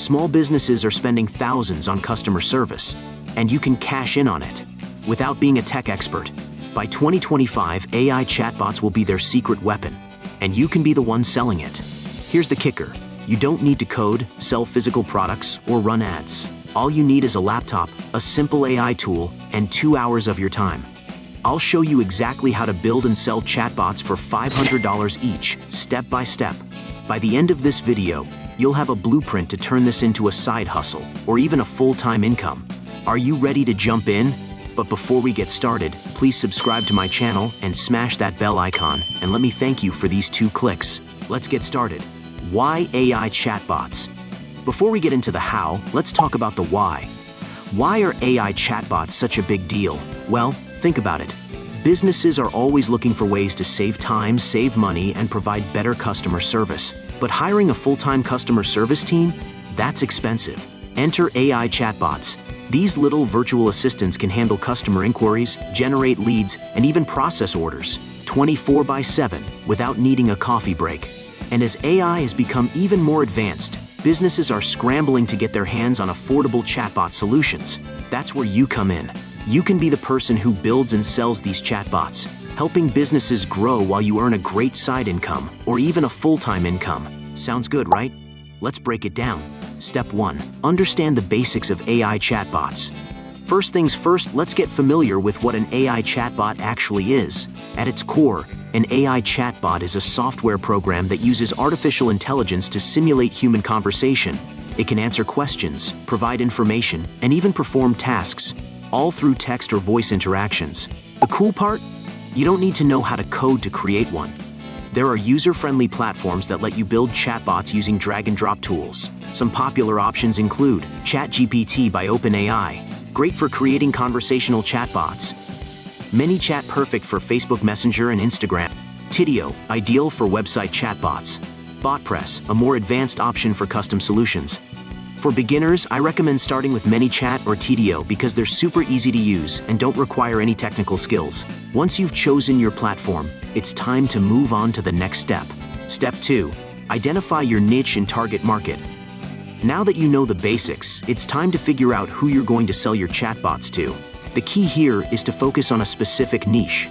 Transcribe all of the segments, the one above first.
Small businesses are spending thousands on customer service, and you can cash in on it without being a tech expert. By 2025, AI chatbots will be their secret weapon, and you can be the one selling it. Here's the kicker. You don't need to code, sell physical products, or run ads. All you need is a laptop, a simple AI tool, and 2 hours of your time. I'll show you exactly how to build and sell chatbots for $500 each, step by step. By the end of this video, you'll have a blueprint to turn this into a side hustle, or even a full-time income. Are you ready to jump in? But before we get started, please subscribe to my channel and smash that bell icon, and let me thank you for these 2 clicks. Let's get started. Why AI chatbots? Before we get into the how, let's talk about the why. Why are AI chatbots such a big deal? Well, think about it. Businesses are always looking for ways to save time, save money, and provide better customer service. But hiring a full-time customer service team? That's expensive. Enter AI chatbots. These little virtual assistants can handle customer inquiries, generate leads, and even process orders 24/7 without needing a coffee break. And as AI has become even more advanced, businesses are scrambling to get their hands on affordable chatbot solutions. That's where you come in. You can be the person who builds and sells these chatbots, helping businesses grow while you earn a great side income or even a full-time income. Sounds good, right? Let's break it down. Step 1. Understand the basics of AI chatbots. First things first, let's get familiar with what an AI chatbot actually is. At its core, an AI chatbot is a software program that uses artificial intelligence to simulate human conversation. It can answer questions, provide information, and even perform tasks, all through text or voice interactions. The cool part? You don't need to know how to code to create one. There are user-friendly platforms that let you build chatbots using drag-and-drop tools. Some popular options include ChatGPT by OpenAI, great for creating conversational chatbots. ManyChat, perfect for Facebook Messenger and Instagram. Tidio, ideal for website chatbots. BotPress, a more advanced option for custom solutions. For beginners, I recommend starting with ManyChat or Tidio because they're super easy to use and don't require any technical skills. Once you've chosen your platform, it's time to move on to the next step. Step 2. Identify your niche and target market. Now that you know the basics, it's time to figure out who you're going to sell your chatbots to. The key here is to focus on a specific niche.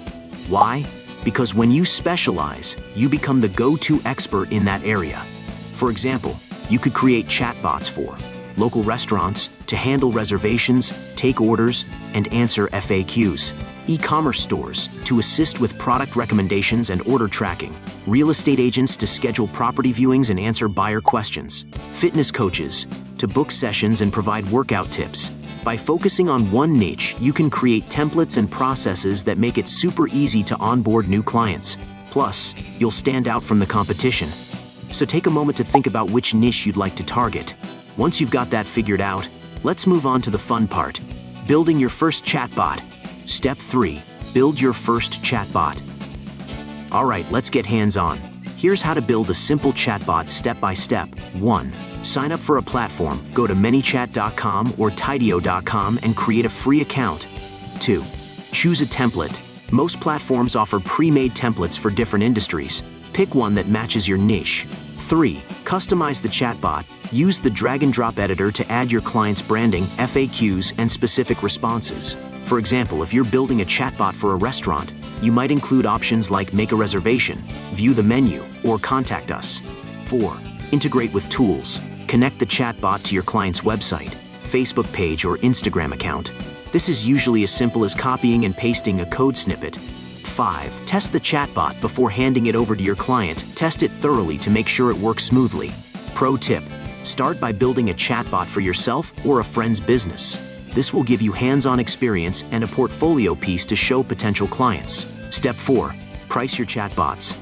Why? Because when you specialize, you become the go-to expert in that area. For example, you could create chatbots for local restaurants to handle reservations, take orders, and answer FAQs. E-commerce stores to assist with product recommendations and order tracking. Real estate agents to schedule property viewings and answer buyer questions. Fitness coaches to book sessions and provide workout tips. By focusing on one niche, you can create templates and processes that make it super easy to onboard new clients. Plus, you'll stand out from the competition. So take a moment to think about which niche you'd like to target. Once you've got that figured out, let's move on to the fun part, building your first chatbot. Step 3. Build your first chatbot. All right, let's get hands-on. Here's how to build a simple chatbot step by step. 1. Sign up for a platform. Go to ManyChat.com or Tidio.com and create a free account. 2. Choose a template. Most platforms offer pre-made templates for different industries. Pick one that matches your niche. 3. Customize the chatbot. Use the drag-and-drop editor to add your client's branding, FAQs, and specific responses. For example, if you're building a chatbot for a restaurant, you might include options like make a reservation, view the menu, or contact us. 4. Integrate with tools. Connect the chatbot to your client's website, Facebook page, or Instagram account. This is usually as simple as copying and pasting a code snippet. 5. Test the chatbot before handing it over to your client. Test it thoroughly to make sure it works smoothly. Pro tip: start by building a chatbot for yourself or a friend's business. This will give you hands-on experience and a portfolio piece to show potential clients. Step 4. Price your chatbots.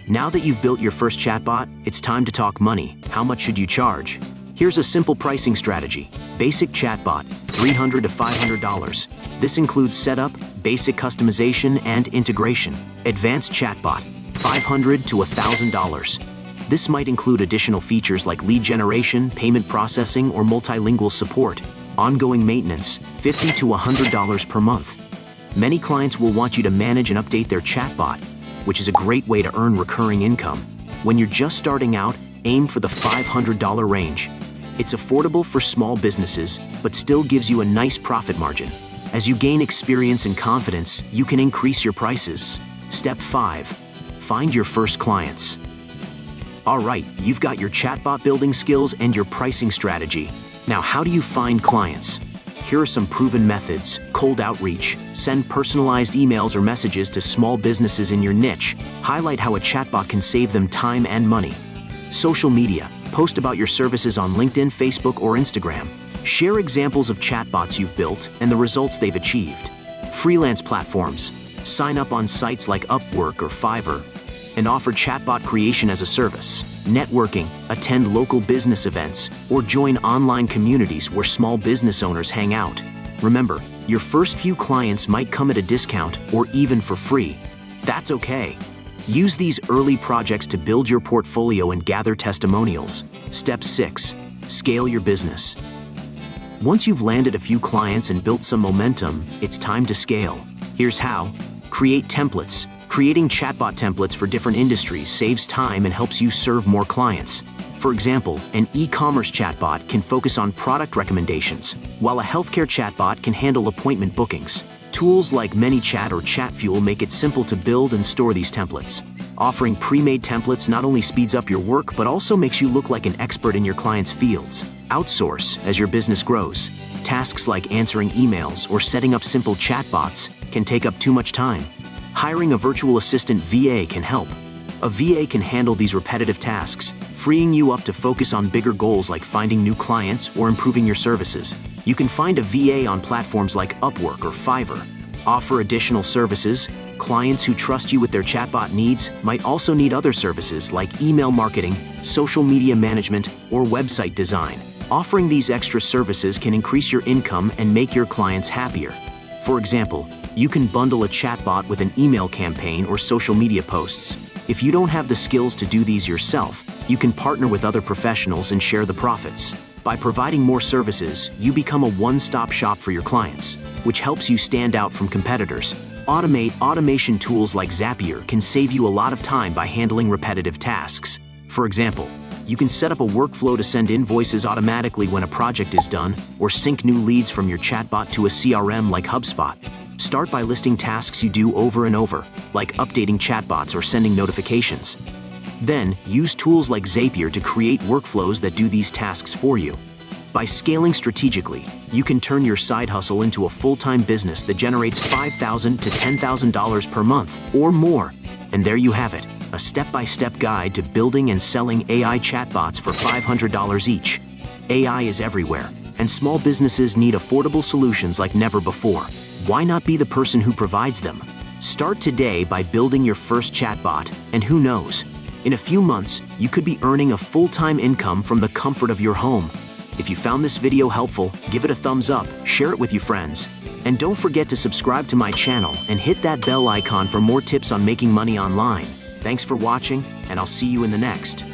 Now that you've built your first chatbot, it's time to talk money. How much should you charge? Here's a simple pricing strategy. Basic chatbot, $300 to $500. This includes setup, basic customization, and integration. Advanced chatbot, $500 to $1,000. This might include additional features like lead generation, payment processing, or multilingual support. Ongoing maintenance, $50 to $100 per month. Many clients will want you to manage and update their chatbot, which is a great way to earn recurring income. When you're just starting out, aim for the $500 range. It's affordable for small businesses, but still gives you a nice profit margin. As you gain experience and confidence, you can increase your prices. Step 5. Find your first clients. All right, you've got your chatbot building skills and your pricing strategy. Now, how do you find clients? Here are some proven methods. Cold outreach. Send personalized emails or messages to small businesses in your niche. Highlight how a chatbot can save them time and money. Social media. Post about your services on LinkedIn, Facebook, or Instagram. Share examples of chatbots you've built and the results they've achieved. Freelance platforms. Sign up on sites like Upwork or Fiverr and offer chatbot creation as a service. Networking. Attend local business events or join online communities where small business owners hang out. Remember, your first few clients might come at a discount or even for free. That's okay. Use these early projects to build your portfolio and gather testimonials. Step 6. Scale your business. Once you've landed a few clients and built some momentum, it's time to scale. Here's how. Create templates. Creating chatbot templates for different industries saves time and helps you serve more clients. For example, an e-commerce chatbot can focus on product recommendations, while a healthcare chatbot can handle appointment bookings. Tools like ManyChat or ChatFuel make it simple to build and store these templates. Offering pre-made templates not only speeds up your work, but also makes you look like an expert in your clients' fields. Outsource as your business grows. Tasks like answering emails or setting up simple chatbots can take up too much time. Hiring a virtual assistant VA can help. A VA can handle these repetitive tasks, freeing you up to focus on bigger goals like finding new clients or improving your services. You can find a VA on platforms like Upwork or Fiverr. Offer additional services. Clients who trust you with their chatbot needs might also need other services like email marketing, social media management, or website design. Offering these extra services can increase your income and make your clients happier. For example, you can bundle a chatbot with an email campaign or social media posts. If you don't have the skills to do these yourself, you can partner with other professionals and share the profits. By providing more services, you become a one-stop shop for your clients, which helps you stand out from competitors. Automation tools like Zapier can save you a lot of time by handling repetitive tasks. For example, you can set up a workflow to send invoices automatically when a project is done, or sync new leads from your chatbot to a CRM like HubSpot. Start by listing tasks you do over and over, like updating chatbots or sending notifications. Then, use tools like Zapier to create workflows that do these tasks for you. By scaling strategically, you can turn your side hustle into a full-time business that generates $5,000 to $10,000 per month or more. And there you have it, a step-by-step guide to building and selling AI chatbots for $500 each. AI is everywhere, and small businesses need affordable solutions like never before. Why not be the person who provides them? Start today by building your first chatbot, and who knows, in a few months, you could be earning a full-time income from the comfort of your home. If you found this video helpful, give it a thumbs up, share it with your friends, and don't forget to subscribe to my channel and hit that bell icon for more tips on making money online. Thanks for watching, and I'll see you in the next.